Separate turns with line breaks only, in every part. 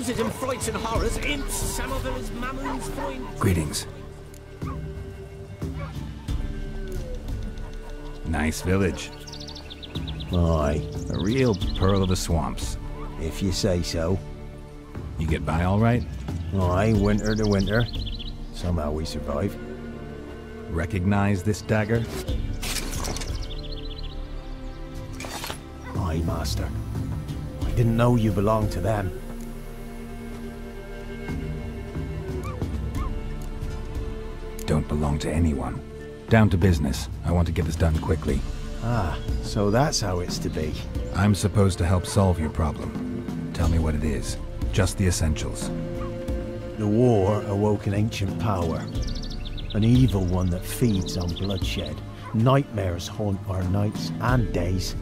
supposed in frights and horrors, imps, some of them as mammons find.
Greetings. Nice village.
Aye,
A real pearl of the swamps.
if you say so.
You get by all right?
Aye, winter to winter. Somehow we survive.
Recognize this dagger?
Aye, master. I didn't know you belonged to them.
Don't belong to anyone. Down to business. I want to get this done quickly.
Ah, so that's how it's to be.
I'm supposed to help solve your problem. Tell me what it is. Just the essentials.
The war awoke an ancient power. An evil one that feeds on bloodshed. Nightmares haunt our nights and days.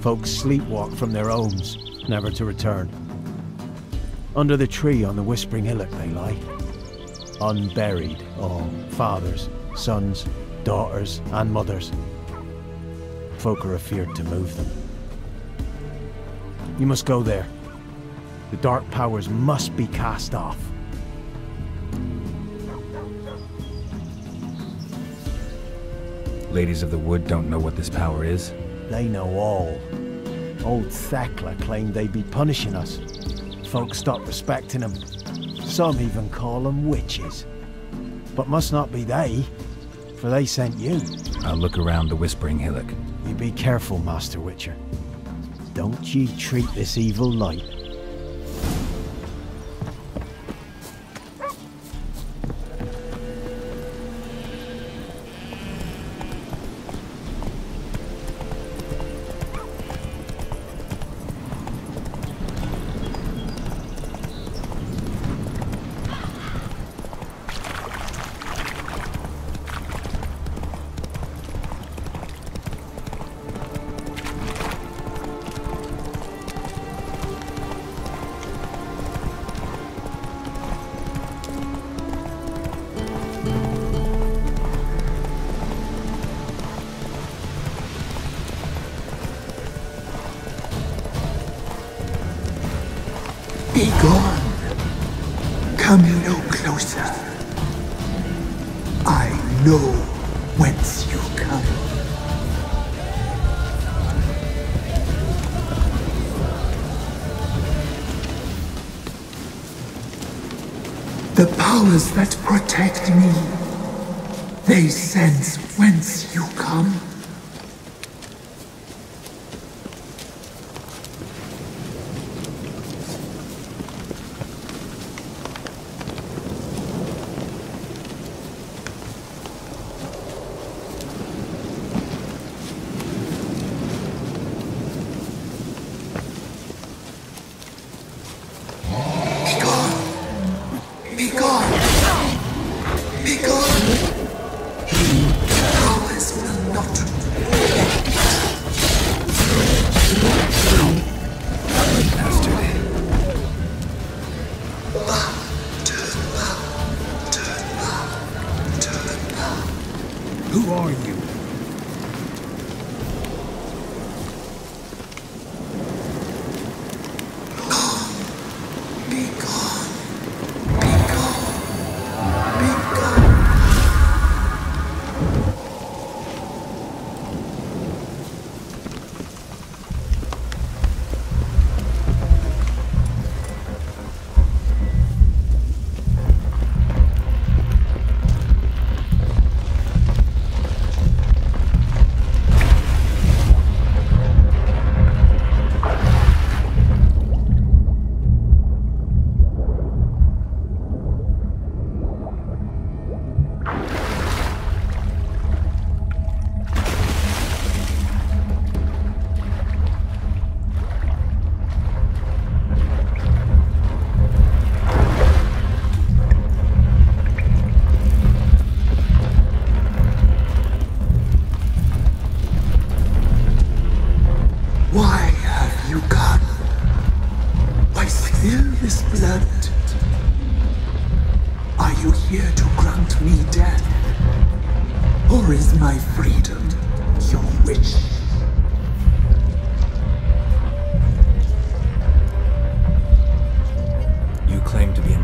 Folks sleepwalk from their homes, never to return. Under the tree on the Whispering Hillock they lie. Unburied, all fathers, sons, daughters and mothers. Folk are afeard to move them. You must go there. The dark powers must be cast off.
Ladies of the Wood don't know what this power is.
They know all. Old Thekla claimed they'd be punishing us. Folk stopped respecting them. Some even call them witches. But must not be they, for they sent you.
I'll look around the Whispering Hillock.
You be careful, Master Witcher. Don't ye treat this evil light.
Be gone. Come no closer. I know whence you come. The powers that protect me, they sense whence you come.
Who are you?
Be gone. Be gone. Be gone. Or is my freedom your wish?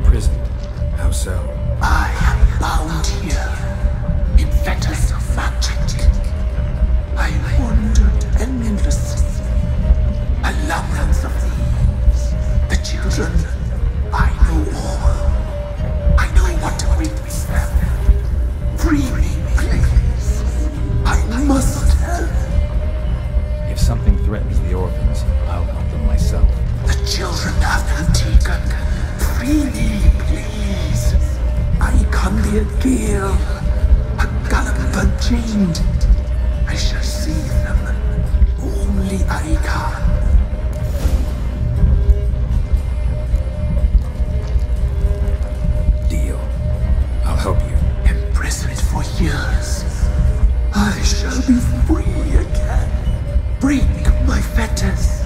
imprisoned. How so?
I am bound here in fetters of magic. I wandered endlessly, a labyrinth of thieves. The children, I know all. I know what awaits them. Free me, please. I must help.
If something threatens the orphans, I'll help them myself.
The children have been taken. Free me, please. I can be a gale, a gallop chained. I shall save them. Only I can.
Deal. I'll help you.
Imprisoned for years, I shall be free again. Break my fetters.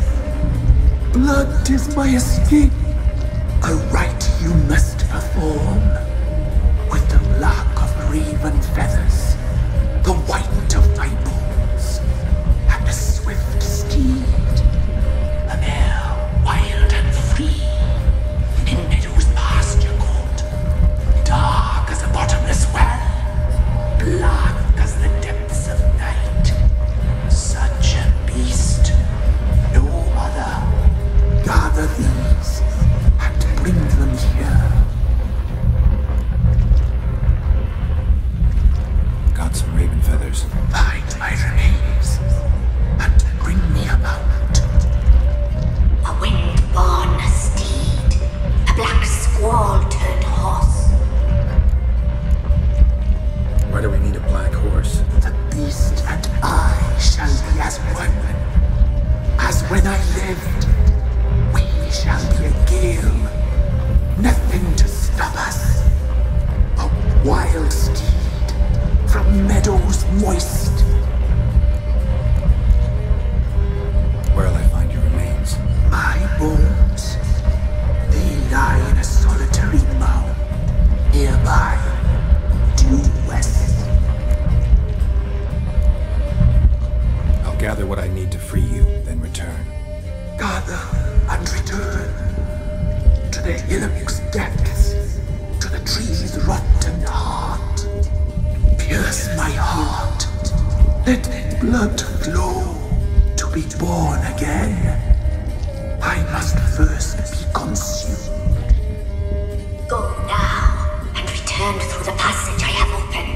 Blood is my escape. A rite you must perform. With the black of raven feathers, the white of my bones, and a swift steed. A mare wild and free, in meadows pasture court. Dark as a bottomless well, black as the depths of night. Such a beast, no other. Gather these, and bring them here.
Got some raven feathers.
Find my remains, and bring me about.
A wind-born steed, a black squall turned horse.
Why do we need a black horse?
The beast and I shall be as one. As when I lived, we shall be a gale. Nothing to stop us. A wild steed from meadows moist.
Where'll I find your remains?
My bones, they lie in a solitary mound, nearby, due west.
I'll gather what I need to free you, then return.
Gather and return to the hillock's depths, to the tree's rotten heart. Pierce my heart, let blood flow to be born again. I must first be consumed.
Go now, and return through the passage I have opened.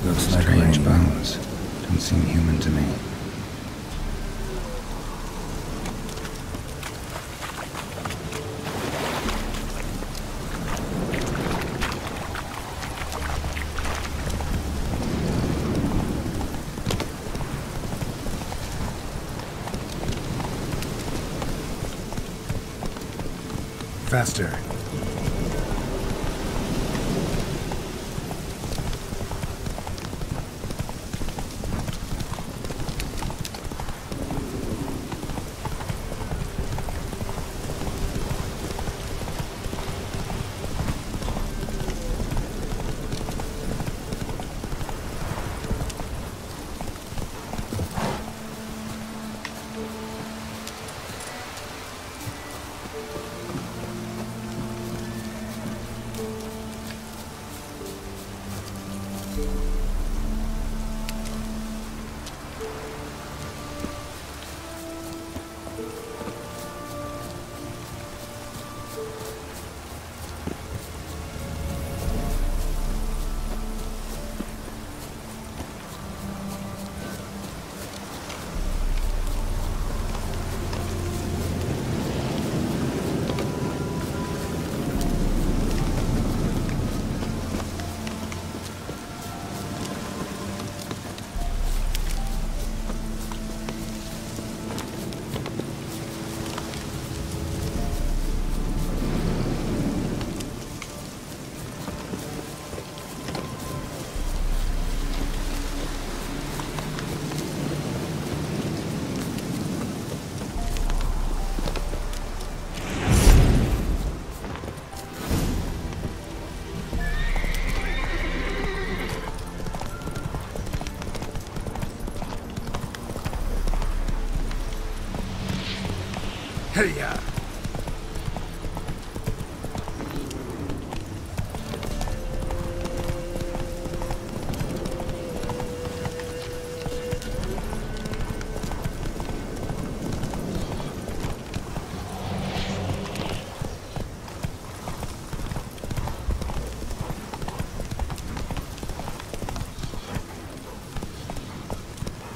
Looks like
Strange bones. Don't seem human to me.
Faster. Hey-ya!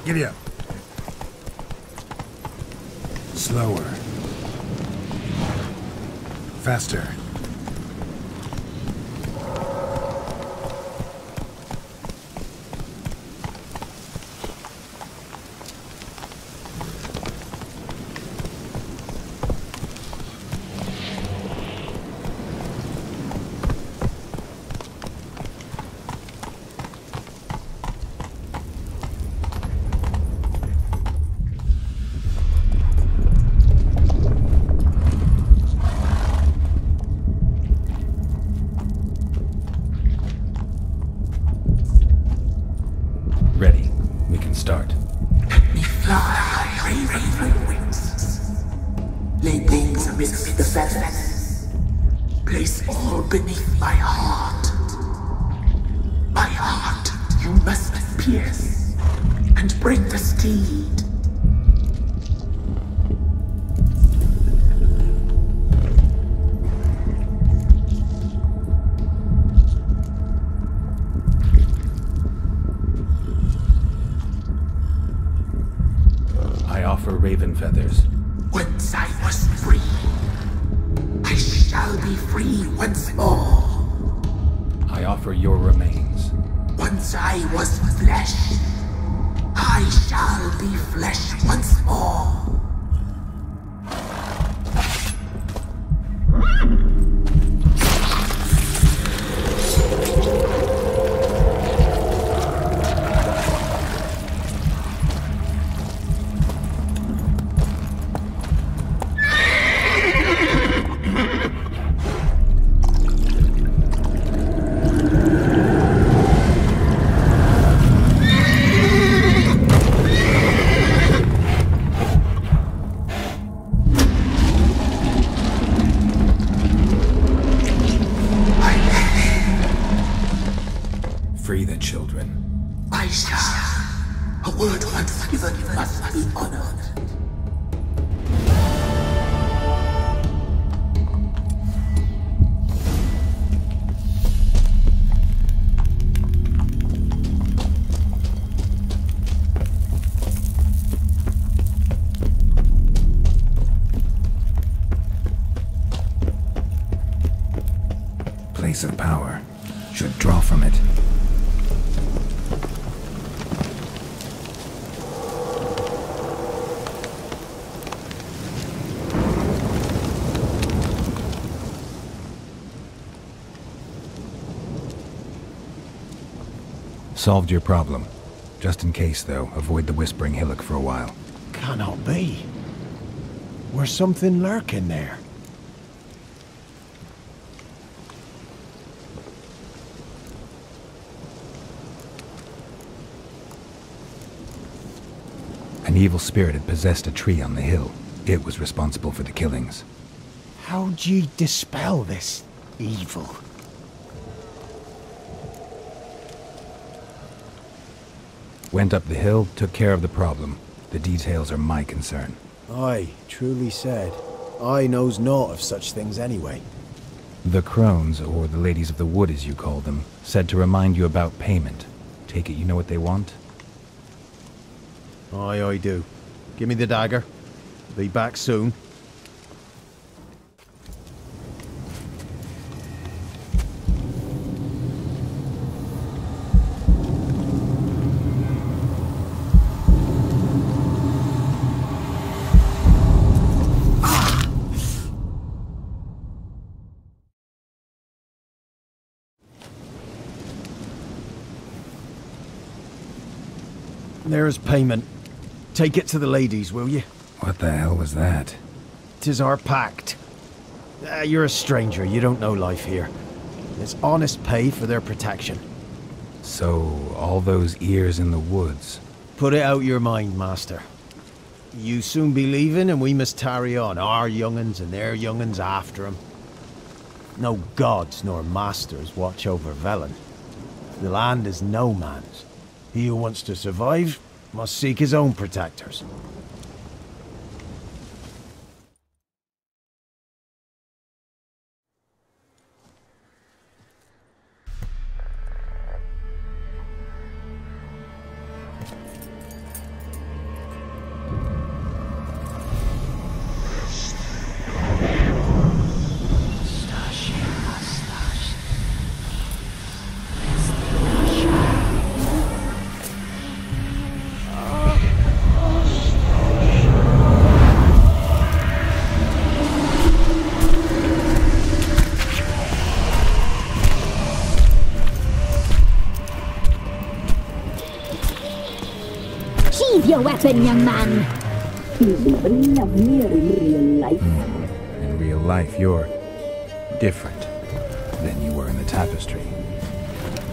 Giddy up. Slower. Faster. Ready. We can start.
Let me fly, raven wings. Lay things amidst the feathers. Place all beneath my heart. My heart you must pierce, and break the steed.
For raven feathers.
Once I was free, I shall be free once more.
I offer your remains.
Once I was flesh, I shall be flesh once more.
Free the children.
I shall. A word once given must be honored.
Place of power. Should draw from it. Solved your problem. Just in case, though, avoid the Whispering Hillock for a while.
Cannot be. Where's something lurking there?
An evil spirit had possessed a tree on the hill. It was responsible for the killings.
How'd ye dispel this evil?
Went up the hill, took care of the problem. The details are my concern.
Aye, truly said. I knows naught of such things anyway.
The crones, or the ladies of the wood as you call them, said to remind you about payment. Take it you know what they want?
Aye, I do. Give me the dagger. Be back soon. There's payment. Take it to the ladies, will you?
What the hell was that?
'Tis our pact. You're a stranger, you don't know life here. It's honest pay for their protection.
So, all those ears in the woods.
Put it out your mind, master. You soon be leaving and we must tarry on, our young'uns and their young'uns after 'em. No gods nor masters watch over Velen. The land is no man's. He who wants to survive must seek his own protectors.
Sheathe your weapon, young man.
He's even lovelier in real life.
In real life, you're different than you were in the tapestry.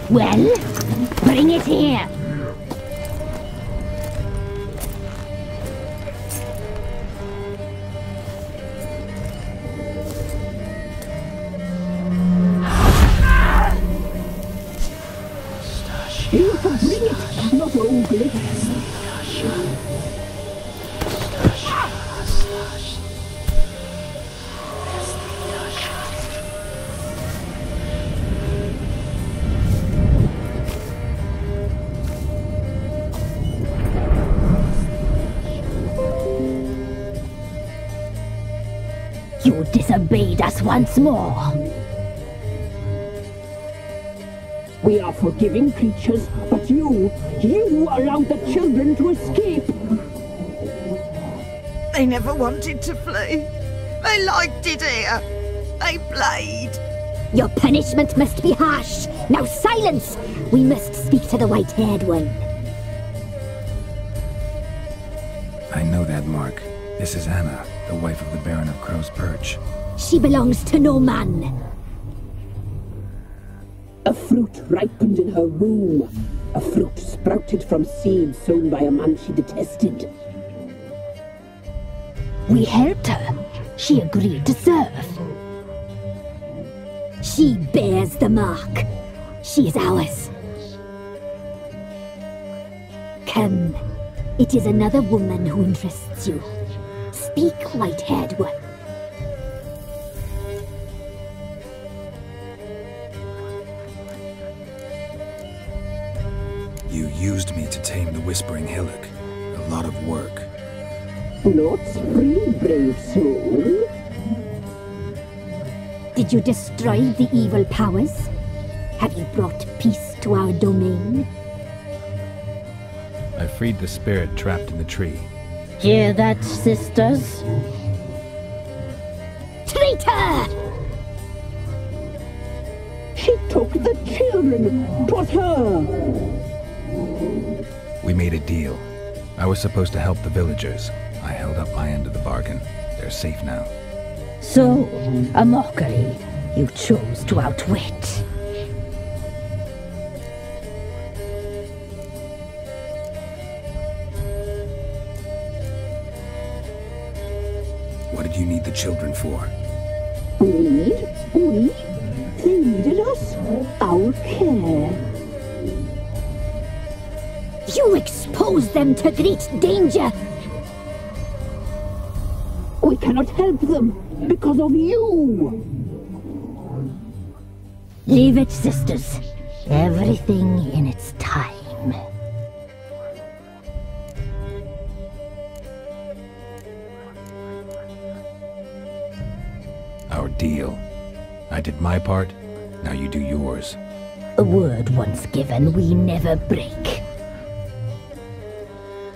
Well, bring it here.
You can bring it, not ugly.
You disobeyed us once more.
We are forgiving creatures, but you allowed the children to escape.
They never wanted to flee. They liked it here. They played.
Your punishment must be harsh. Now silence! We must speak to the white-haired one.
I know that mark. This is Anna, the wife of the Baron of Crow's Perch.
She belongs to no man.
A fruit ripened in her womb. A fruit sprouted from seeds sown by a man she detested.
We helped her. She agreed to serve. She bears the mark. She is ours. Come. It is another woman who interests you. Speak, white-haired one.
You used me to tame the Whispering Hillock. A lot of work.
Not free, brave soul.
Did you destroy the evil powers? Have you brought peace to our domain?
I freed the spirit trapped in the tree.
Hear that, sisters?
Traitor!
She took the children. 'Twas her.
We made a deal. I was supposed to help the villagers. I held up my end of the bargain. They're safe now.
So, a mockery you chose to outwit.
What did you need the children for?
We? They needed us. Our care.
You expose them to great danger.
We cannot help them because of you.
Leave it, sisters. Everything in its time.
Our deal. I did my part, now you do yours.
A word once given, we never break.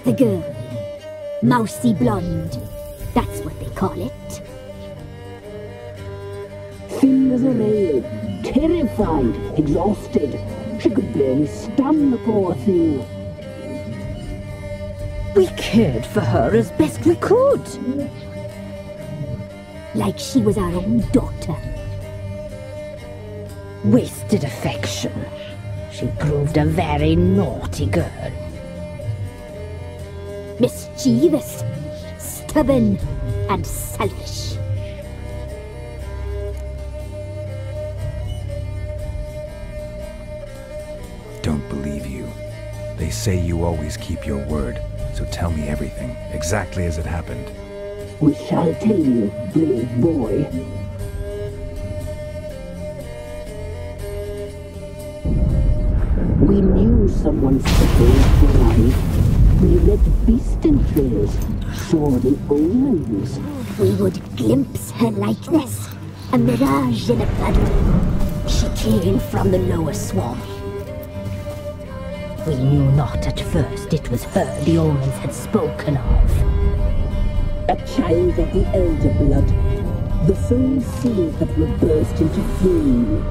The girl. Mousy blonde. That's what they call it.
Thin as a rail, terrified, exhausted. She could barely stand, the poor thing.
We cared for her as best we could. Like she was our own daughter. Wasted affection. She proved a very naughty girl. Mischievous, stubborn, and selfish.
Don't believe you. They say you always keep your word, so tell me everything, exactly as it happened.
We shall tell you, brave boy. We knew someone supposed to arrive. We read beast entrails, saw the omens.
We would glimpse her likeness, a mirage in a puddle. She came from the lower swamp. We knew not at first it was her the omens had spoken of.
A child of the elder blood, the soul seeds that will burst into flame.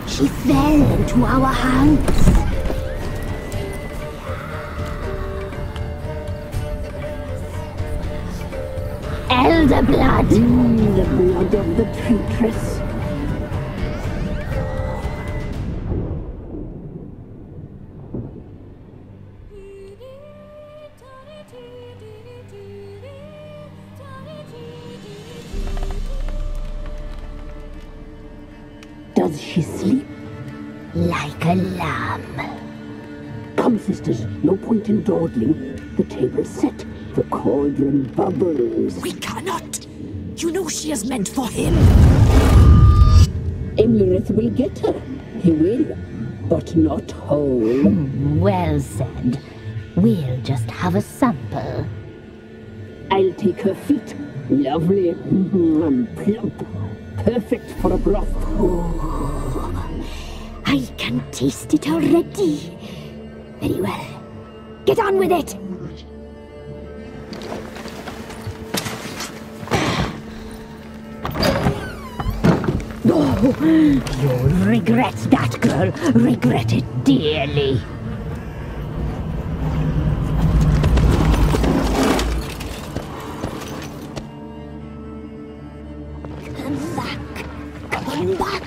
She fell into our hands. Elder blood!
The blood of the traitress. Does she sleep?
Like a lamb.
Come, sisters, no point in dawdling. The table's set. The cauldron bubbles.
We cannot! You know she is meant for him!
Imlerith will get her. He will, but not whole.
Well said. We'll just have a sample.
I'll take her feet. Lovely. Plump. Perfect for a broth.
I can taste it already. Very well. Get on with it! Oh, you'll regret that, girl. Regret it dearly. Come back. Come back.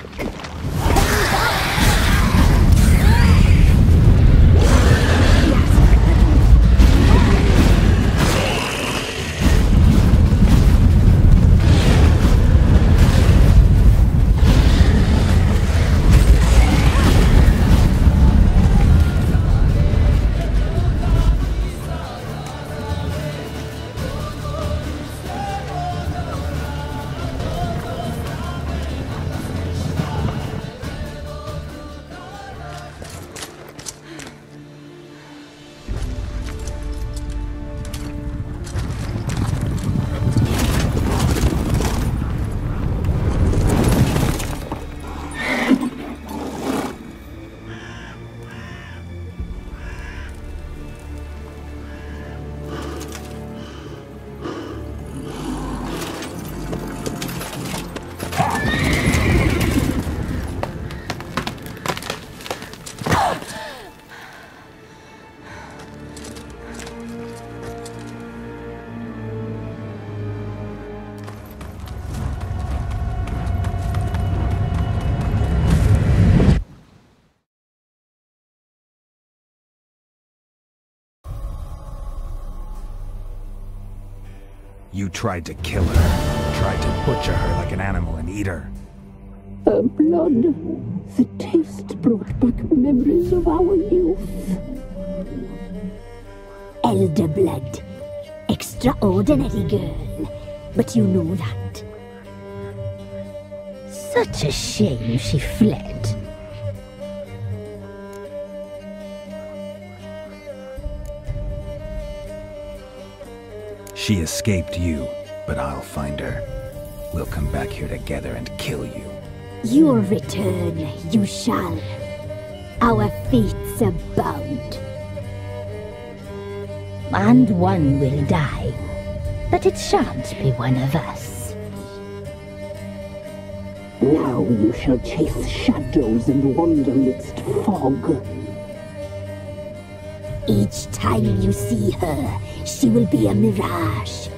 You tried to kill her. Tried to butcher her like an animal and eat her.
Her blood, the taste brought back memories of our youth.
Elder blood. Extraordinary girl. But you know that. Such a shame she fled.
She escaped you, but I'll find her. We'll come back here together and kill you.
You'll return, you shall. Our fates are bound. And one will die, but it shan't be one of us.
Now you shall chase shadows and wander midst fog.
Each time you see her, she will be a mirage.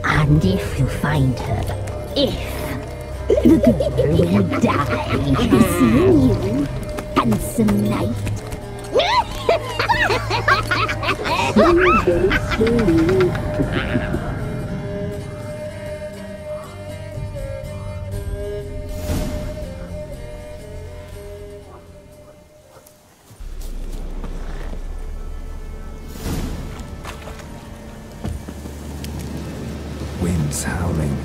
And if you find her, the girl will die. Be seeing you, handsome knight.
Winds howling.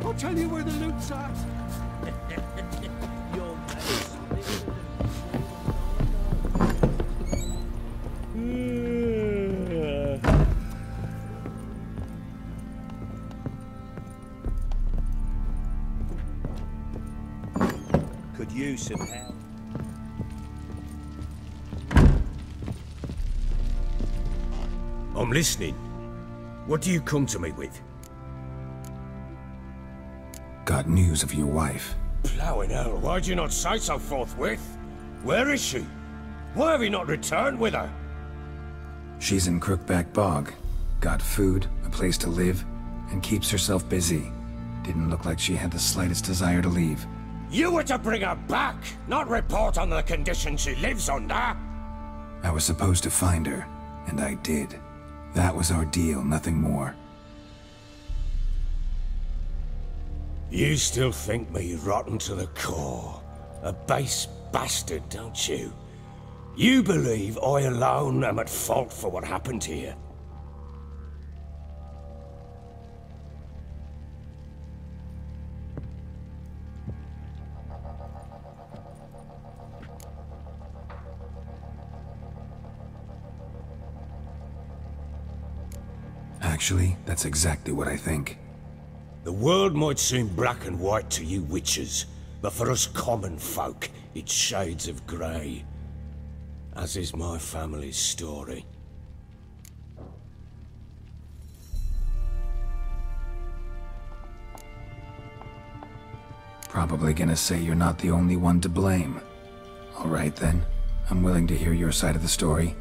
I'll tell you where the loot's at.
Could use some help.
I'm listening. What do you come to me with?
Got news of your wife.
Plowing hell, why'd you not say so forthwith? Where is she? Why have you not returned with her?
She's in Crookback Bog. Got food, a place to live, and keeps herself busy. Didn't look like she had the slightest desire to leave.
You were to bring her back, not report on the conditions she lives under.
I was supposed to find her, and I did. That was our deal, nothing more.
You still think me rotten to the core. A base bastard, don't you? You believe I alone am at fault for what happened here.
Actually, that's exactly what I think.
The world might seem black and white to you witches, but for us common folk, it's shades of grey. As is my family's story.
Probably gonna say you're not the only one to blame. All right then, I'm willing to hear your side of the story.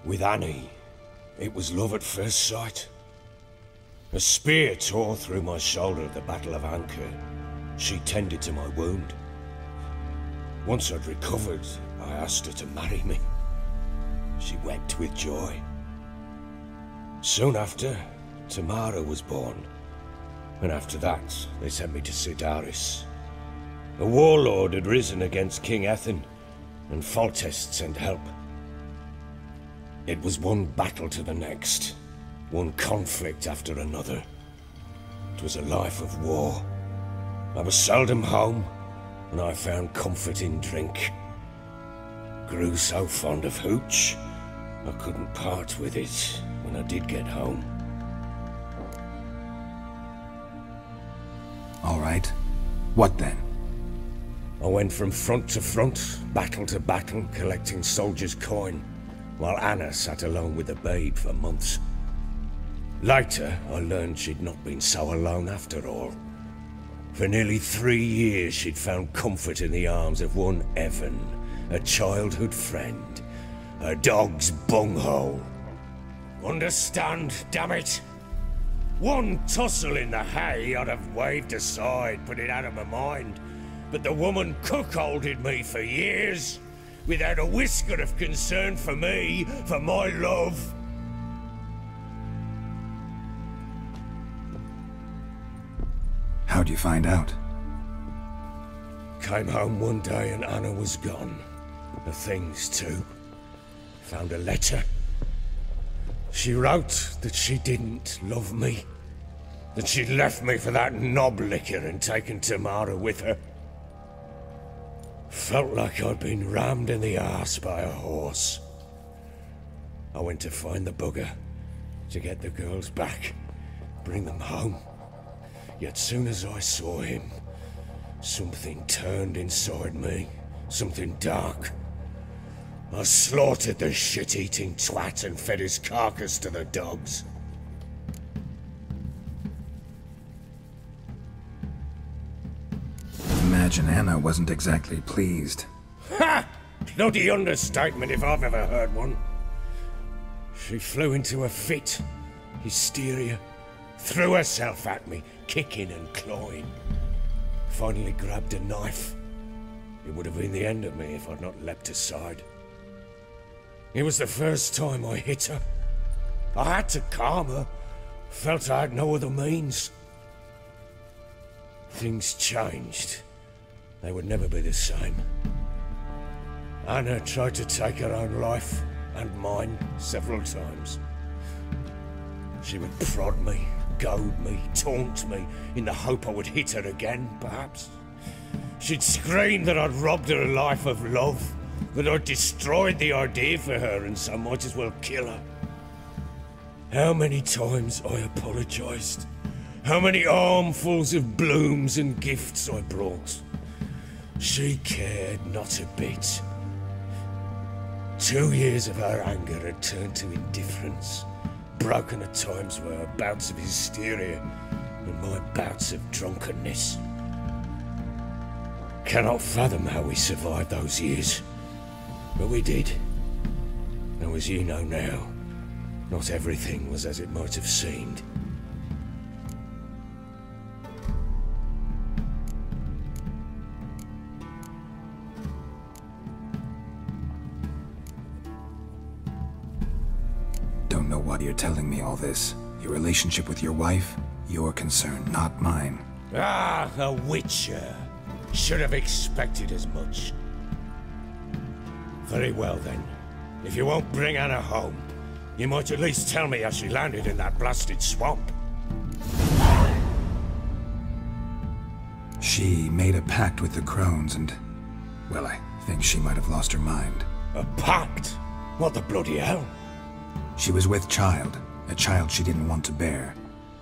With Annie, it was love at first sight. A spear tore through my shoulder at the Battle of Anchor. She tended to my wound. Once I'd recovered, I asked her to marry me. She wept with joy. Soon after, Tamara was born. And after that, they sent me to Sidaris. A warlord had risen against King Ethan, and Foltest sent help. It was one battle to the next, one conflict after another. It was a life of war. I was seldom home, and I found comfort in drink. Grew so fond of hooch, I couldn't part with it when I did get home.
All right. What then?
I went from front to front, battle to battle, collecting soldiers' coin, while Anna sat alone with the babe for months. Later, I learned she'd not been so alone after all. For nearly 3 years, she'd found comfort in the arms of one Evan, a childhood friend, a dog's bunghole. Understand, damn it? One tussle in the hay I'd have waved aside, put it out of my mind. But the woman cuckolded me for years, without a whisker of concern for me, for my love.
How'd you find out?
Came home one day and Anna was gone. The things too. Found a letter. She wrote that she didn't love me. That she'd left me for that knob licker and taken Tamara with her. Felt like I'd been rammed in the arse by a horse. I went to find the bugger, to get the girls back, bring them home. Yet soon as I saw him, something turned inside me, something dark. I slaughtered the shit-eating twat and fed his carcass to the dogs.
Imagine Anna wasn't exactly pleased.
Ha! Bloody understatement if I've ever heard one. She flew into a fit, hysteria, threw herself at me, kicking and clawing. Finally grabbed a knife. It would have been the end of me if I'd not leapt aside. It was the first time I hit her. I had to calm her. Felt I had no other means. Things changed. They would never be the same. Anna tried to take her own life, and mine, several times. She would prod me, goad me, taunt me, in the hope I would hit her again, perhaps. She'd scream that I'd robbed her life of love, that I'd destroyed the idea for her, and so might as well kill her. How many times I apologized. How many armfuls of blooms and gifts I brought. She cared not a bit. 2 years of her anger had turned to indifference, broken at times by her bouts of hysteria and my bouts of drunkenness. Cannot fathom how we survived those years, but we did. Though as you know now, not everything was as it might have seemed.
Don't know why you're telling me all this. Your relationship with your wife, your concern, not mine.
Ah, a witcher. Should have expected as much. Very well then. If you won't bring Anna home, you might at least tell me how she landed in that blasted swamp.
She made a pact with the crones and... well, I think she might have lost her mind.
A pact? What the bloody hell?
She was with child, a child she didn't want to bear.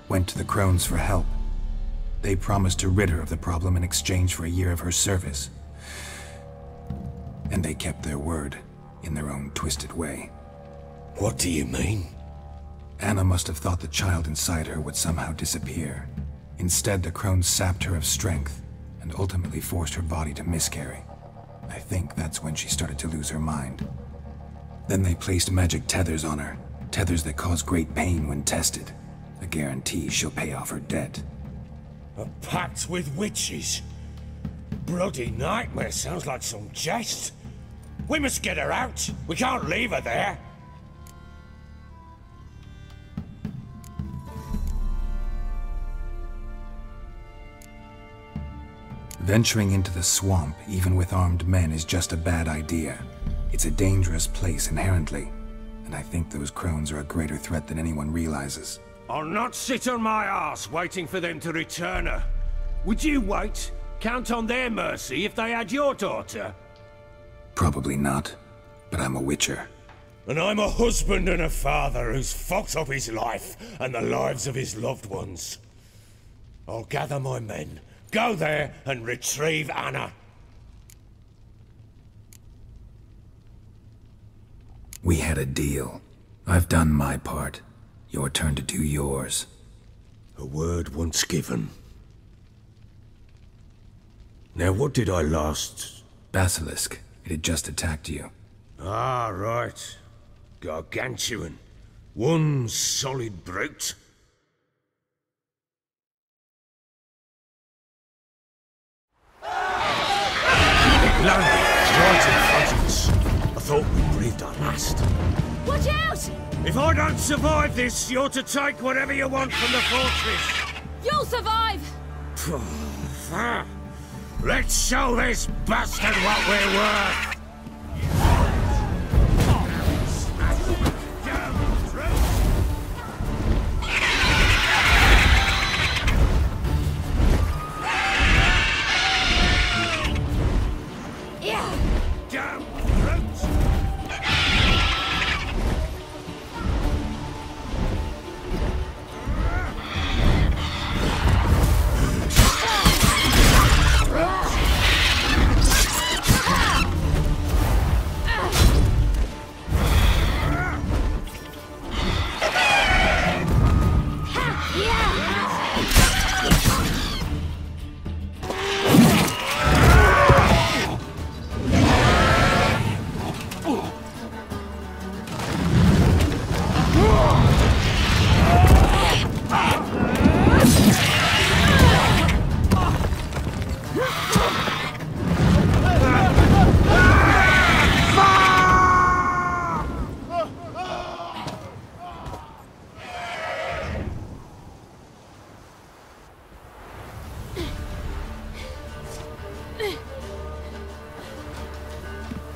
Went to the crones for help. They promised to rid her of the problem in exchange for a year of her service. And they kept their word, in their own twisted way.
What do you mean?
Anna must have thought the child inside her would somehow disappear. Instead, the crones sapped her of strength, and ultimately forced her body to miscarry. I think that's when she started to lose her mind. Then they placed magic tethers on her. Tethers that cause great pain when tested. A guarantee she'll pay off her debt.
A pact with witches? Bloody nightmare, sounds like some jest. We must get her out. We can't leave her there.
Venturing into the swamp, even with armed men, is just a bad idea. It's a dangerous place inherently, and I think those crones are a greater threat than anyone realizes.
I'll not sit on my arse waiting for them to return her. Would you wait? Count on their mercy if they had your daughter?
Probably not, but I'm a witcher.
And I'm a husband and a father who's fucked up his life and the lives of his loved ones. I'll gather my men, go there and retrieve Anna.
We had a deal. I've done my part. Your turn to do yours.
A word once given. Now what did I last...
Basilisk. It had just attacked you.
Ah, right. Gargantuan. One solid brute. It landed right in front of us. I thought we breathed our last.
Watch out!
If I don't survive this, you're to take whatever you want from the fortress.
You'll survive!
Let's show this bastard what we're worth!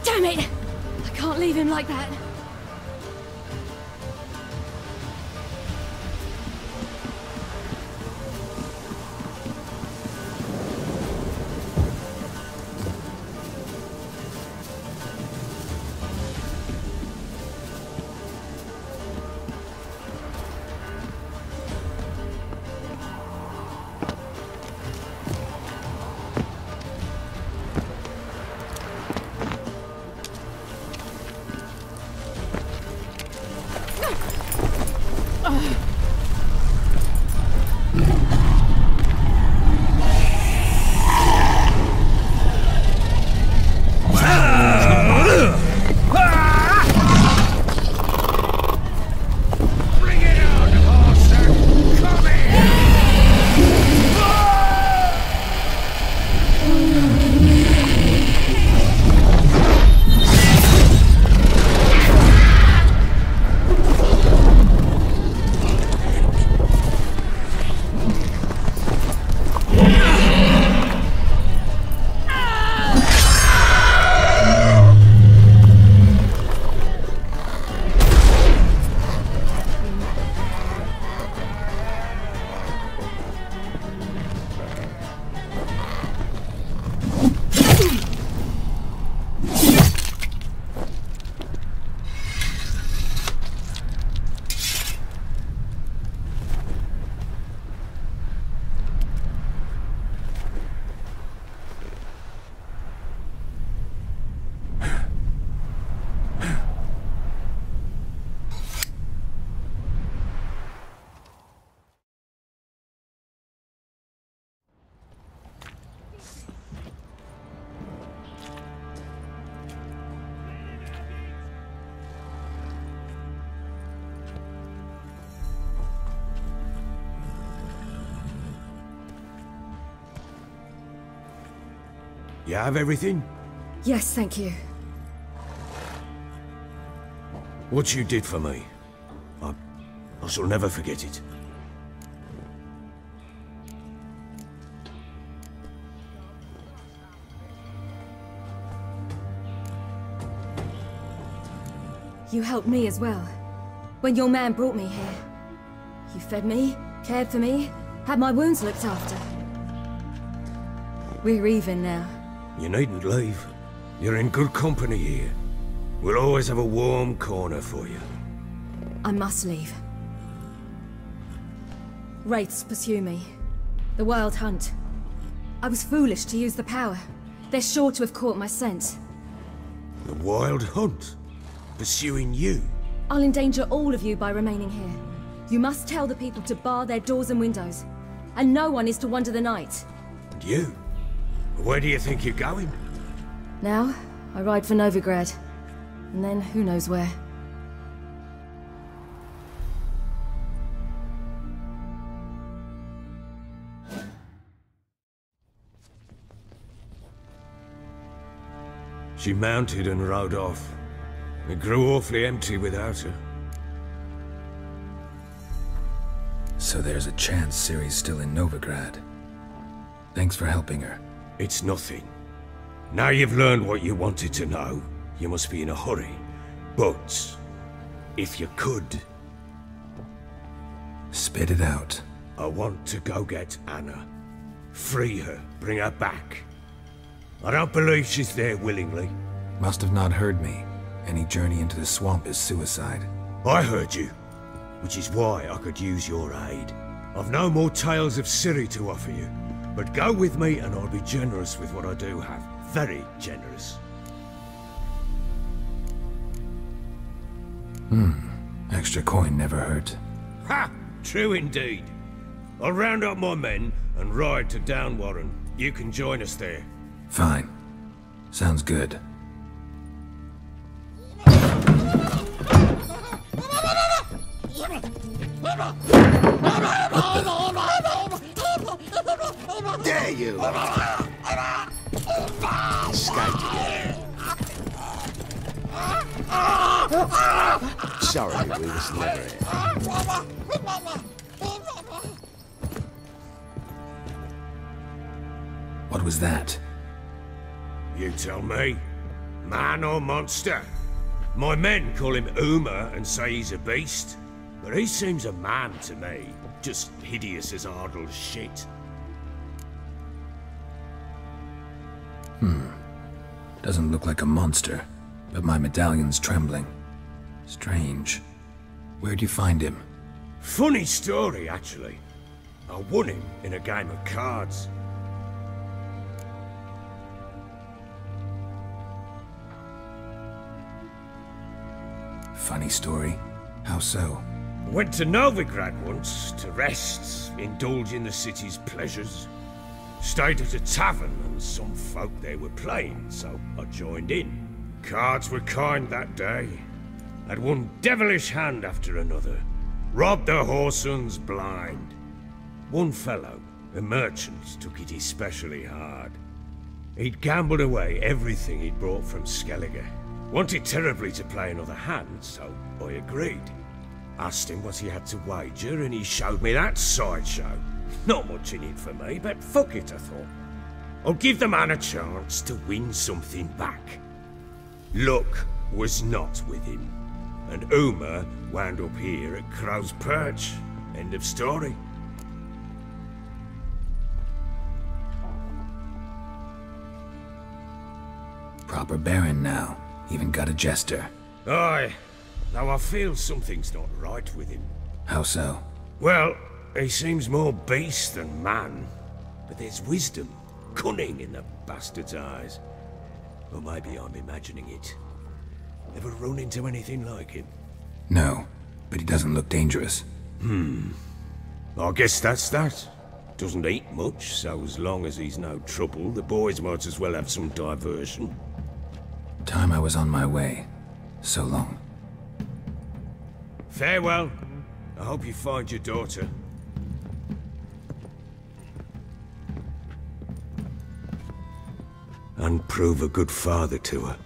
Damn it! I can't leave him like that.
You have everything?
Yes, thank you.
What you did for me, I shall never forget it.
You helped me as well. When your man brought me here. You fed me, cared for me, had my wounds looked after. We're even now.
You needn't leave. You're in good company here. We'll always have a warm corner for you.
I must leave. Wraiths pursue me. The Wild Hunt. I was foolish to use the power. They're sure to have caught my scent.
The Wild Hunt? Pursuing you?
I'll endanger all of you by remaining here. You must tell the people to bar their doors and windows. And no one is to wander the night.
And you? Where do you think you're going?
Now, I ride for Novigrad. And then, who knows where.
She mounted and rode off. It grew awfully empty without her.
So there's a chance Ciri's still in Novigrad. Thanks for helping her.
It's nothing. Now you've learned what you wanted to know, you must be in a hurry. But, if you could...
Spit it out.
I want to go get Anna. Free her, bring her back. I don't believe she's there willingly.
Must have not heard me. Any journey into the swamp is suicide.
I heard you, which is why I could use your aid. I've no more tales of Ciri to offer you, but go with me and I'll be generous with what I do have. Very generous.
Extra coin never hurt.
Ha! True indeed. I'll round up my men and ride to Downwarren. You can join us there.
Fine. Sounds good.
Dare you! Escaped again. Sorry, we was never here.
What was that?
You tell me. Man or monster? My men call him Uma and say he's a beast. But he seems a man to me. Just hideous as Ardle's shit.
Doesn't look like a monster, but my medallion's trembling. Strange. Where'd you find him?
Funny story, actually. I won him in a game of cards.
Funny story. How so?
Went to Novigrad once, to rest, indulge in the city's pleasures. Stayed at a tavern and some folk there were playing, so I joined in. Cards were kind that day. Had one devilish hand after another. Robbed the whoresons blind. One fellow, a merchant, took it especially hard. He'd gambled away everything he'd brought from Skellige. Wanted terribly to play another hand, so I agreed. Asked him what he had to wager, and he showed me that sideshow. Not much in it for me, but fuck it, I thought. I'll give the man a chance to win something back. Luck was not with him, and Uma wound up here at Crow's Perch. End of story.
Proper baron now. Even got a jester.
Aye, though I feel something's not right with him.
How so?
Well, he seems more beast than man. But there's wisdom, cunning in the bastard's eyes. Or maybe I'm imagining it. Ever run into anything like him?
No, but he doesn't look dangerous.
I guess that's that. Doesn't eat much, so as long as he's no trouble, the boys might as well have some diversion.
Time I was on my way. So long.
Farewell. I hope you find your daughter. I and prove a good father to her.